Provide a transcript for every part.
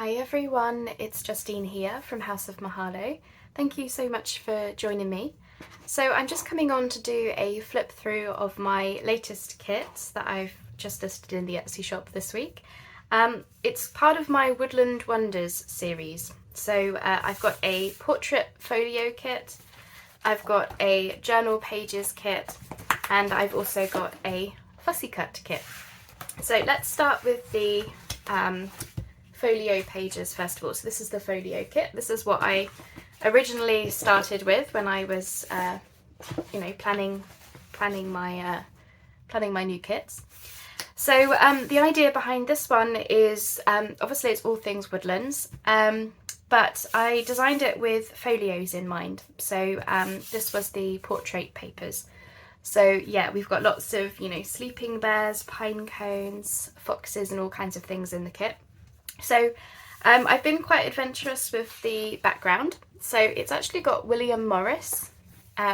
Hi everyone, it's Justine here from House of Mahalo. Thank you so much for joining me. So I'm just coming on to do a flip through of my latest kits that I've just listed in the Etsy shop this week. It's part of my Woodland Wonders series. So I've got a portrait folio kit, I've got a journal pages kit, and I've also got a fussy cut kit. So let's start with the folio pages first of all. So this is the folio kit. This is what I originally started with when I was, planning my new kits. So the idea behind this one is obviously it's all things woodlands, but I designed it with folios in mind. So this was the portrait papers. So yeah, we've got lots of sleeping bears, pine cones, foxes, and all kinds of things in the kit. So I've been quite adventurous with the background. So it's actually got William Morris,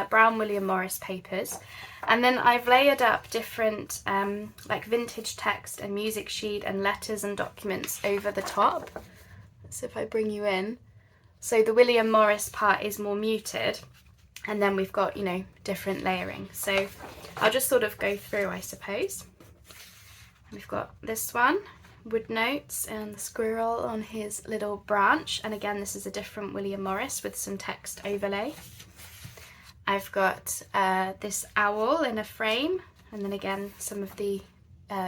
brown William Morris papers. And then I've layered up different like vintage text and music sheet and letters and documents over the top. So if I bring you in. So the William Morris part is more muted. And then we've got, different layering. So I'll just sort of go through, I suppose. We've got this one. Wood notes and the squirrel on his little branch, and again this is a different William Morris with some text overlay. I've got this owl in a frame, and then again some of the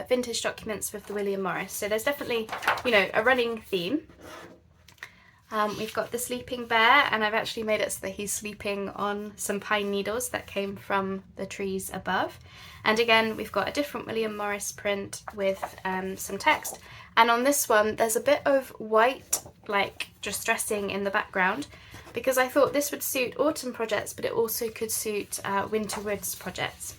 vintage documents with the William Morris. So there's definitely a running theme. We've got the sleeping bear, and I've actually made it so that he's sleeping on some pine needles that came from the trees above. And again, we've got a different William Morris print with some text. And on this one, there's a bit of white, like distressing in the background, because I thought this would suit autumn projects, but it also could suit winter woods projects.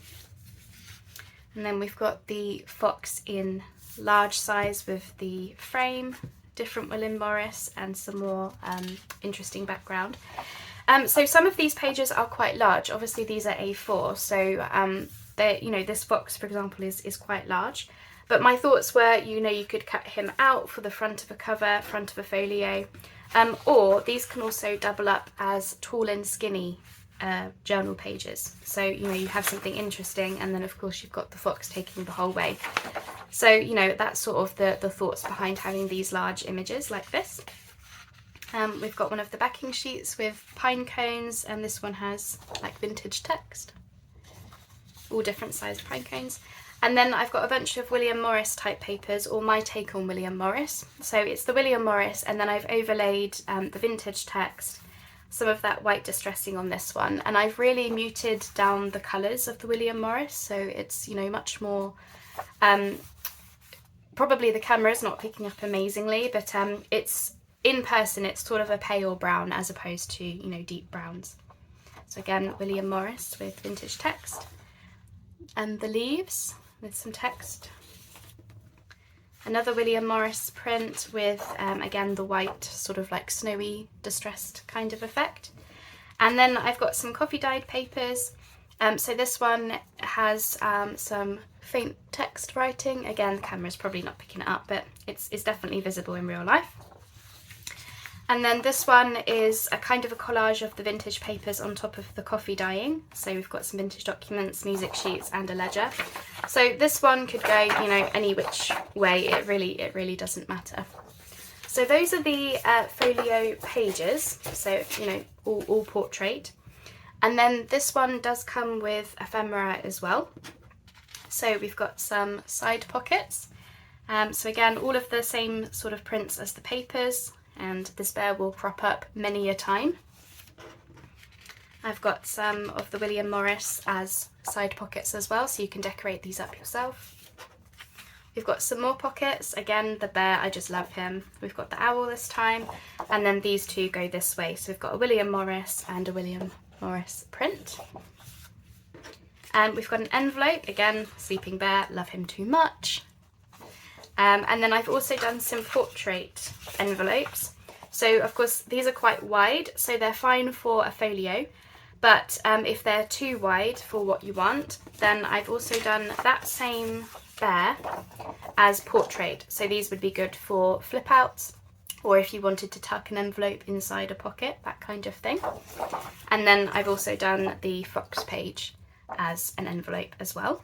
And then we've got the fox in large size with the frame, different William Morris, and some more interesting background. So some of these pages are quite large. Obviously these are A4, so this fox, for example, is quite large. But my thoughts were, you could cut him out for the front of a cover, front of a folio, or these can also double up as tall and skinny journal pages. So, you have something interesting, and then of course you've got the fox taking the whole way. So, that's sort of the thoughts behind having these large images like this. We've got one of the backing sheets with pine cones, and this one has like vintage text. All different sized pine cones. And then I've got a bunch of William Morris type papers, or my take on William Morris. So it's the William Morris, and then I've overlaid the vintage text, some of that white distressing on this one. And I've really muted down the colours of the William Morris, so it's, much more, probably the camera's not picking up amazingly, but it's, in person, it's sort of a pale brown as opposed to, deep browns. So again, William Morris with vintage text. And the leaves with some text. Another William Morris print with, again, the white, sort of like snowy, distressed kind of effect. And then I've got some coffee dyed papers. So this one has some faint text writing. Again, the camera's probably not picking it up, but it's definitely visible in real life. And then this one is a kind of a collage of the vintage papers on top of the coffee dyeing. So we've got some vintage documents, music sheets, and a ledger. So this one could go, any which way. It really doesn't matter. So those are the folio pages. So, all portrait. And then this one does come with ephemera as well. So we've got some side pockets. So again, all of the same sort of prints as the papers. And this bear will crop up many a time. I've got some of the William Morris as side pockets as well, so you can decorate these up yourself. We've got some more pockets. Again, the bear, I just love him. We've got the owl this time, and then these two go this way. So we've got a William Morris and a William Morris print. And we've got an envelope, again, sleeping bear, love him too much. And then I've also done some portrait envelopes. So of course these are quite wide, so they're fine for a folio, but if they're too wide for what you want, then I've also done that same bear as portrait. So these would be good for flip outs, or if you wanted to tuck an envelope inside a pocket, that kind of thing. And then I've also done the fox page as an envelope as well.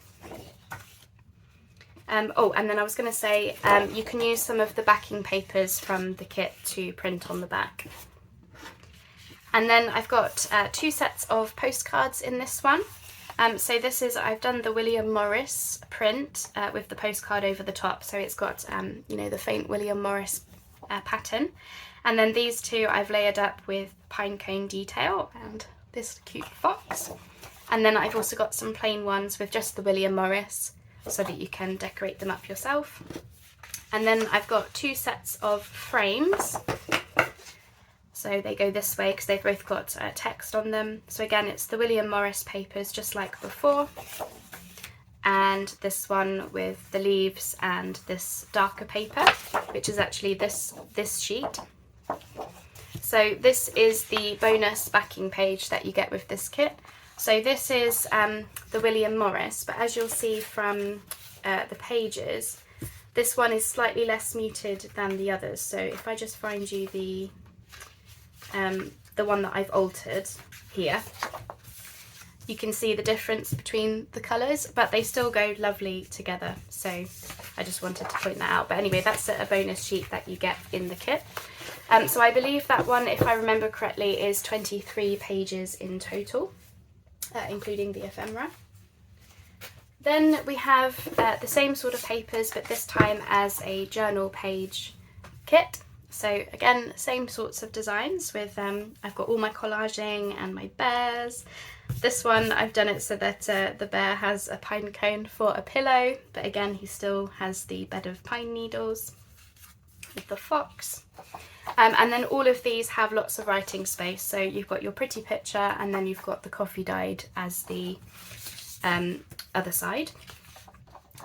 Oh, and then I was going to say, you can use some of the backing papers from the kit to print on the back. And then I've got 2 sets of postcards in this one. So this is, I've done the William Morris print with the postcard over the top. So it's got, you know, the faint William Morris pattern. And then these 2 I've layered up with pinecone detail and this cute fox. And then I've also got some plain ones with just the William Morris so that you can decorate them up yourself. And then I've got 2 sets of frames. So they go this way because they've both got text on them. So again, it's the William Morris papers just like before. And this one with the leaves and this darker paper, which is actually this sheet. So this is the bonus backing page that you get with this kit. So this is the William Morris, but as you'll see from the pages, this one is slightly less muted than the others. So if I just find you the one that I've altered here, you can see the difference between the colours, but they still go lovely together. So I just wanted to point that out. But anyway, that's a bonus sheet that you get in the kit. So I believe that one, if I remember correctly, is 23 pages in total, including the ephemera. Then we have the same sort of papers, but this time as a journal page kit. So again, same sorts of designs with, I've got all my collaging and my bears. This one, I've done it so that the bear has a pine cone for a pillow, but again, he still has the bed of pine needles with the fox. And then all of these have lots of writing space. So you've got your pretty picture and then you've got the coffee dyed as the other side.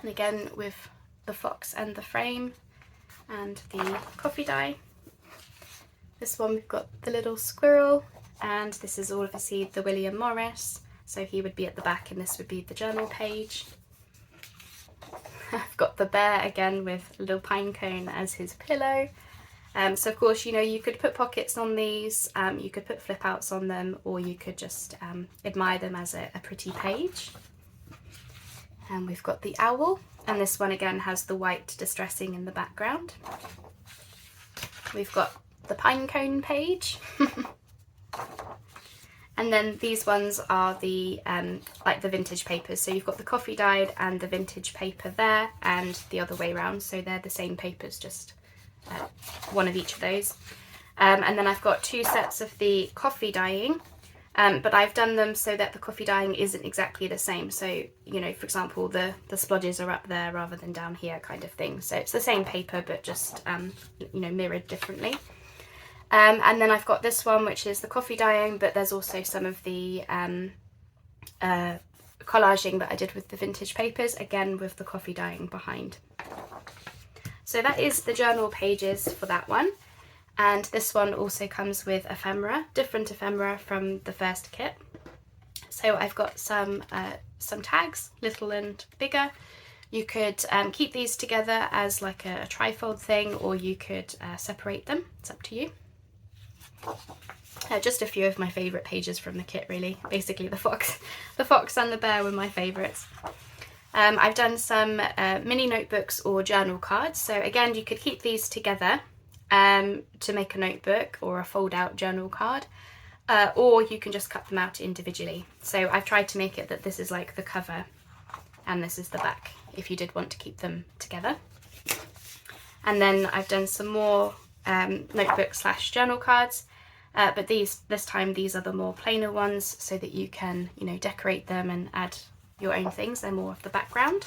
And again, with the fox and the frame and the coffee dye. This one we've got the little squirrel, and this is obviously the William Morris, so he would be at the back and this would be the journal page. I've got the bear again with a little pine cone as his pillow. So of course, you know, you could put pockets on these, you could put flip outs on them, or you could just admire them as a pretty page. And we've got the owl, and this one again has the white distressing in the background. We've got the pinecone page. And then these ones are the like the vintage papers. So you've got the coffee dyed and the vintage paper there, and the other way around. So they're the same papers, just one of each of those. And then I've got 2 sets of the coffee dyeing. But I've done them so that the coffee dyeing isn't exactly the same. So, you know, for example, the splodges are up there rather than down here kind of thing. So it's the same paper, but just, you know, mirrored differently. And then I've got this one, which is the coffee dyeing, but there's also some of the collaging that I did with the vintage papers, again with the coffee dyeing behind. So that is the journal pages for that one. And this one also comes with ephemera, different ephemera from the first kit. So I've got some tags, little and bigger. You could keep these together as like a trifold thing, or you could separate them. It's up to you. Just a few of my favourite pages from the kit, really. Basically, the fox and the bear were my favourites. I've done some mini notebooks or journal cards. So again, you could keep these together to make a notebook or a fold-out journal card, or you can just cut them out individually. So I've tried to make it that this is like the cover and this is the back, if you did want to keep them together. And then I've done some more notebook / journal cards, but this time these are the more plainer ones, so that you can, you know, decorate them and add your own things. They're more of the background.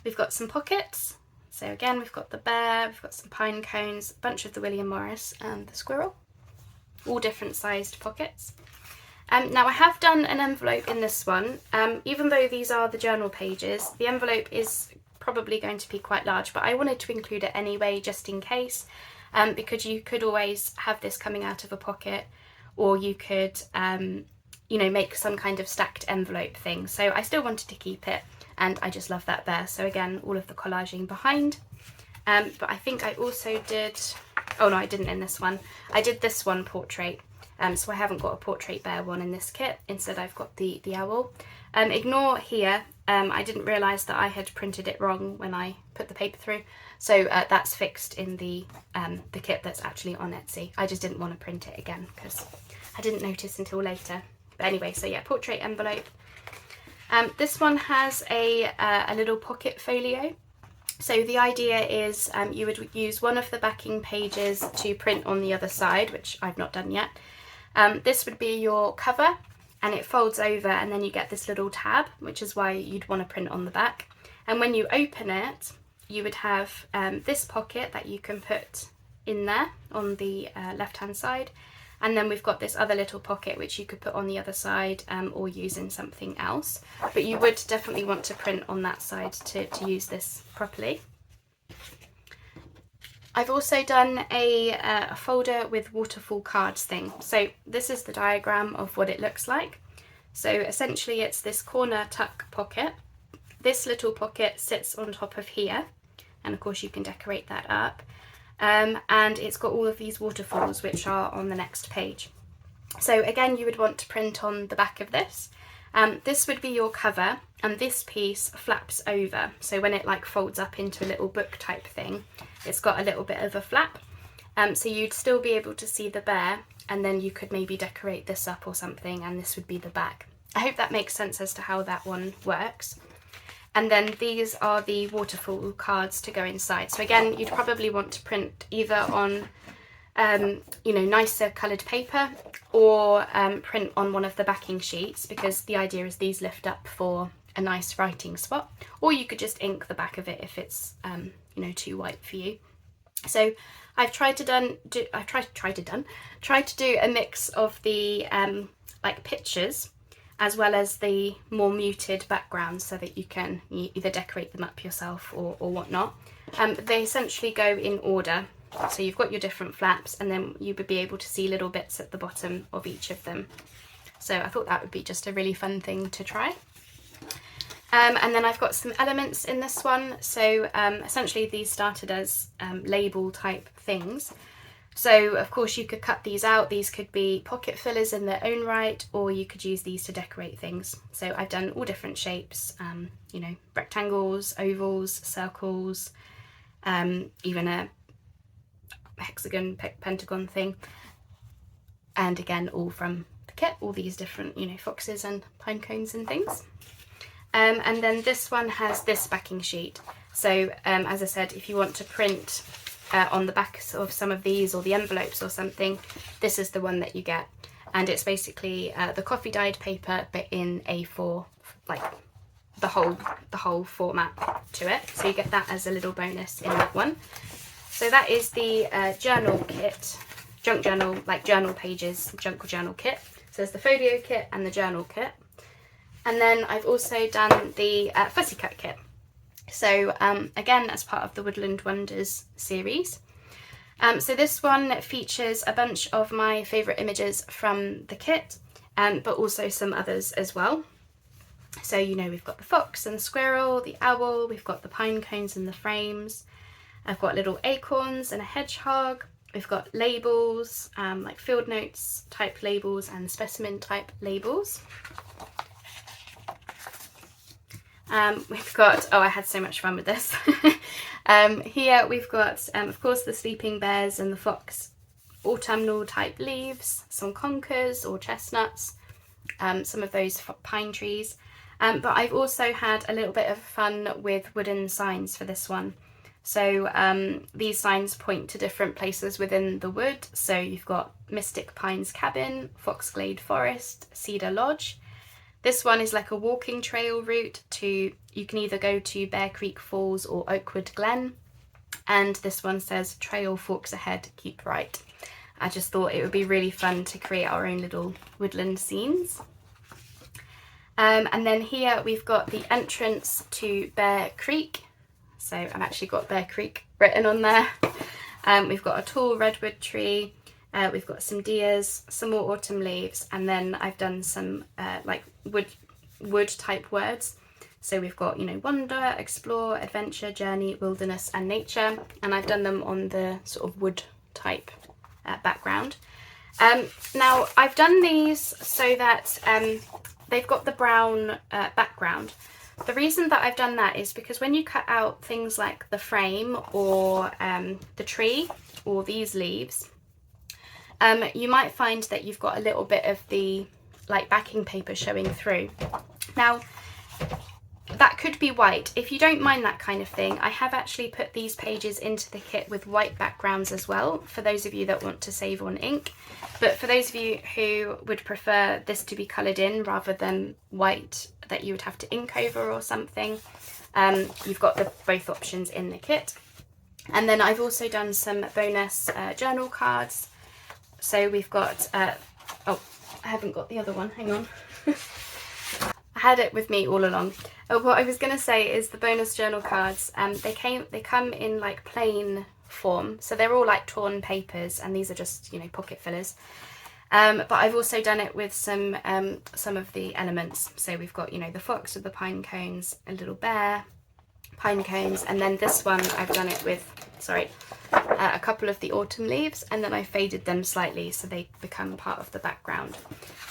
We've got some pockets. So again, we've got the bear, we've got some pine cones, a bunch of the William Morris and the squirrel, all different sized pockets. Now I have done an envelope in this one. Even though these are the journal pages, the envelope is probably going to be quite large, but I wanted to include it anyway, just in case, because you could always have this coming out of a pocket, or you could, you know, make some kind of stacked envelope thing. So I still wanted to keep it. And I just love that bear. So again, all of the collaging behind. but I think I also did, oh no, I didn't in this one. I did this one portrait, so I haven't got a portrait bear one in this kit. Instead I've got the owl. Ignore here, I didn't realise that I had printed it wrong when I put the paper through, so that's fixed in the kit that's actually on Etsy. I just didn't want to print it again because I didn't notice until later. But anyway, so yeah, portrait envelope. This one has a little pocket folio. So the idea is you would use one of the backing pages to print on the other side, which I've not done yet. This would be your cover, and it folds over and then you get this little tab, which is why you'd want to print on the back. And when you open it, you would have this pocket that you can put in there on the left hand side, and then we've got this other little pocket which you could put on the other side or use in something else, but you would definitely want to print on that side to use this properly. I've also done a folder with waterfall cards thing. So this is the diagram of what it looks like. So essentially it's this corner tuck pocket. This little pocket sits on top of here, and of course you can decorate that up. And it's got all of these waterfalls which are on the next page. So again, you would want to print on the back of this. This would be your cover, and this piece flaps over. So when it like folds up into a little book type thing, it's got a little bit of a flap. So you'd still be able to see the bear, and then you could maybe decorate this up or something, and this would be the back. I hope that makes sense as to how that one works. And then these are the waterfall cards to go inside. So again, you'd probably want to print either on, you know, nicer coloured paper, or print on one of the backing sheets, because the idea is these lift up for a nice writing spot. Or you could just ink the back of it if it's, you know, too white for you. So I've tried to do a mix of the like pictures, as well as the more muted backgrounds, so that you can either decorate them up yourself or whatnot. They essentially go in order. So you've got your different flaps, and then you would be able to see little bits at the bottom of each of them. So I thought that would be just a really fun thing to try. And then I've got some elements in this one. So essentially these started as label type things. So of course you could cut these out. These could be pocket fillers in their own right, or you could use these to decorate things. So I've done all different shapes, you know, rectangles, ovals, circles, even a hexagon, pentagon thing. And again, all from the kit, all these different, you know, foxes and pine cones and things. And then this one has this backing sheet. So as I said, if you want to print on the back of some of these, or the envelopes or something, this is the one that you get. And it's basically the coffee dyed paper, but in A4, like the whole format to it. So you get that as a little bonus in that one. So that is the journal kit, junk journal, like journal pages, junk journal kit. So there's the folio kit and the journal kit. And then I've also done the fussy cut kit. So again, as part of the Woodland Wonders series. So this one features a bunch of my favourite images from the kit, but also some others as well. So, you know, we've got the fox and the squirrel, the owl, we've got the pine cones and the frames. I've got little acorns and a hedgehog. We've got labels, like field notes type labels and specimen type labels. We've got, oh, I had so much fun with this. Here we've got, of course, the sleeping bears and the fox, autumnal type leaves, some conkers or chestnuts, some of those pine trees. But I've also had a little bit of fun with wooden signs for this one. So these signs point to different places within the wood. So you've got Mystic Pines Cabin, Foxglade Forest, Cedar Lodge. This one is like a walking trail route to, you can either go to Bear Creek Falls or Oakwood Glen. And this one says trail forks ahead, keep right. I just thought it would be really fun to create our own little woodland scenes. And then here we've got the entrance to Bear Creek. So I've actually got Bear Creek written on there. We've got a tall redwood tree. We've got some deers, some more autumn leaves, and then I've done some like wood type words. So we've got, you know, wonder, explore, adventure, journey, wilderness and nature, and I've done them on the sort of wood type background. Now I've done these so that they've got the brown background. The reason that I've done that is because when you cut out things like the frame or the tree or these leaves, you might find that you've got a little bit of the like backing paper showing through. Now that could be white. If you don't mind that kind of thing, I have actually put these pages into the kit with white backgrounds as well, for those of you that want to save on ink. But for those of you who would prefer this to be coloured in rather than white that you would have to ink over or something, you've got both options in the kit. And then I've also done some bonus journal cards. So we've got, oh, I haven't got the other one, hang on. I had it with me all along. What I was going to say is the bonus journal cards, they come in like plain form, so they're all like torn papers, and these are just, you know, pocket fillers. But I've also done it with some of the elements. So we've got, you know, the fox with the pine cones, a little bear, pine cones, and then this one I've done it with, a couple of the autumn leaves, and then I faded them slightly so they become part of the background.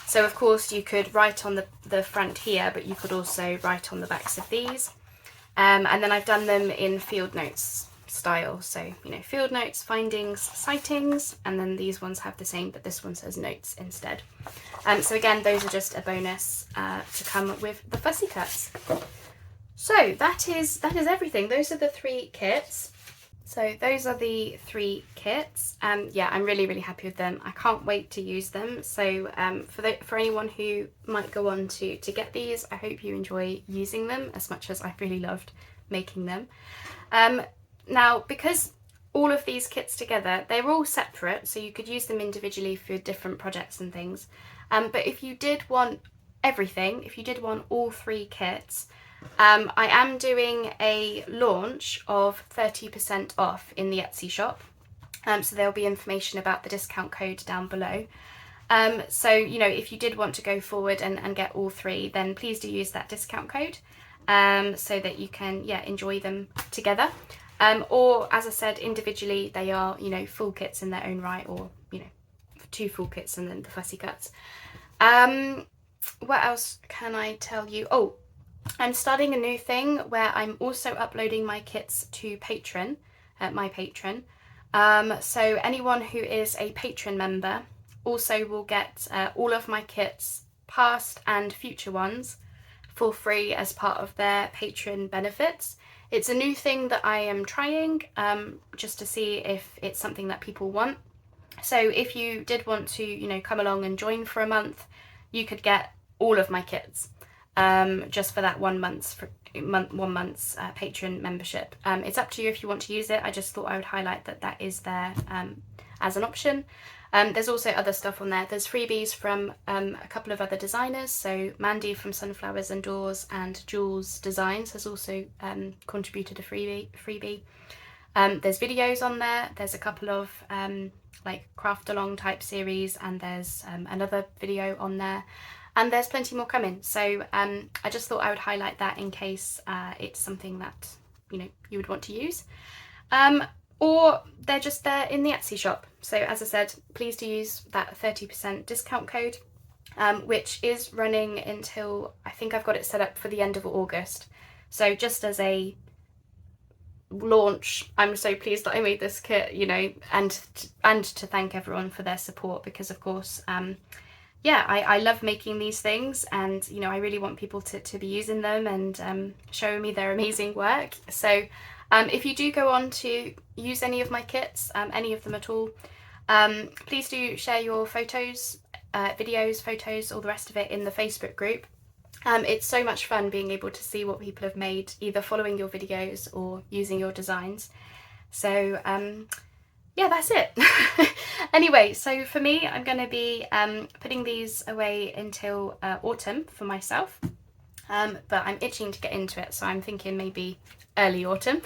So of course you could write on the front here, but you could also write on the backs of these. And then I've done them in field notes style. So, you know, field notes, findings, sightings, and then these ones have the same, but this one says notes instead. So again, those are just a bonus to come with the fussy cuts. So that is everything. Those are the 3 kits. So those are the 3 kits. Yeah, I'm really, really happy with them. I can't wait to use them. So for anyone who might go on to get these, I hope you enjoy using them as much as I've really loved making them. Now, because all of these kits together, they're all separate, so you could use them individually for different projects and things. But if you did want everything, if you did want all 3 kits, I am doing a launch of 30% off in the Etsy shop. So there'll be information about the discount code down below. So, you know, if you did want to go forward and get all 3, then please do use that discount code so that you can, yeah, enjoy them together. Or, as I said, individually, they are, you know, full kits in their own right, or, you know, 2 full kits and then the fussy cuts. What else can I tell you? Oh, I'm starting a new thing where I'm also uploading my kits to Patreon, my Patreon. So anyone who is a Patreon member also will get all of my kits, past and future ones, for free as part of their Patreon benefits. It's a new thing that I am trying, just to see if it's something that people want. So if you did want to, you know, come along and join for a month, you could get all of my kits. Just for that 1 month's Patreon membership. It's up to you if you want to use it. I just thought I would highlight that is there as an option. There's also other stuff on there. There's freebies from a couple of other designers. So Mandy from Sunflowers and Doors and Jules Designs has also contributed a freebie. There's videos on there. There's a couple of like craft along type series, and there's another video on there. And there's plenty more coming. So I just thought I would highlight that in case it's something that, you know, you would want to use. Or they're just there in the Etsy shop. So as I said, please do use that 30% discount code, which is running until, I think I've got it set up for the end of August. So just as a launch, I'm so pleased that I made this kit, you know, and to thank everyone for their support, because of course, yeah, I love making these things, and, you know, I really want people to be using them and showing me their amazing work. So if you do go on to use any of my kits, any of them at all, please do share your photos, videos, photos, all the rest of it in the Facebook group. It's so much fun being able to see what people have made, either following your videos or using your designs. So yeah, that's it. Anyway, so for me, I'm going to be putting these away until autumn for myself, but I'm itching to get into it, so I'm thinking maybe early autumn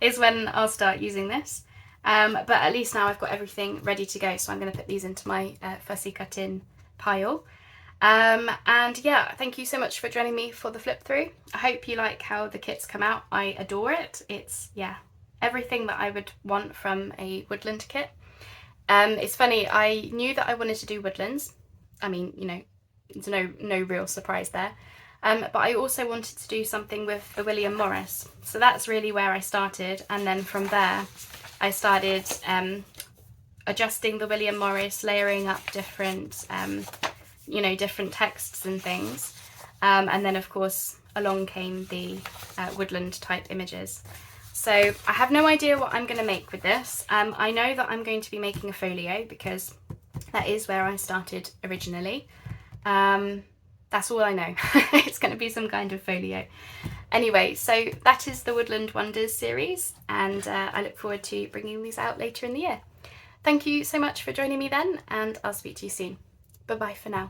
is when I'll start using this. But at least now I've got everything ready to go, so I'm going to put these into my fussy cut-in pile. And yeah, thank you so much for joining me for the flip through. I hope you like how the kits come out. I adore it. It's, yeah, everything that I would want from a woodland kit. It's funny, I knew that I wanted to do woodlands. I mean, you know, there's no real surprise there. But I also wanted to do something with the William Morris. So that's really where I started. And then from there, I started adjusting the William Morris, layering up different, you know, different texts and things. And then of course, along came the woodland type images. So I have no idea what I'm going to make with this. I know that I'm going to be making a folio because that is where I started originally. That's all I know. It's going to be some kind of folio. Anyway, so that is the Woodland Wonders series, and I look forward to bringing these out later in the year. Thank you so much for joining me then, and I'll speak to you soon. Bye bye for now.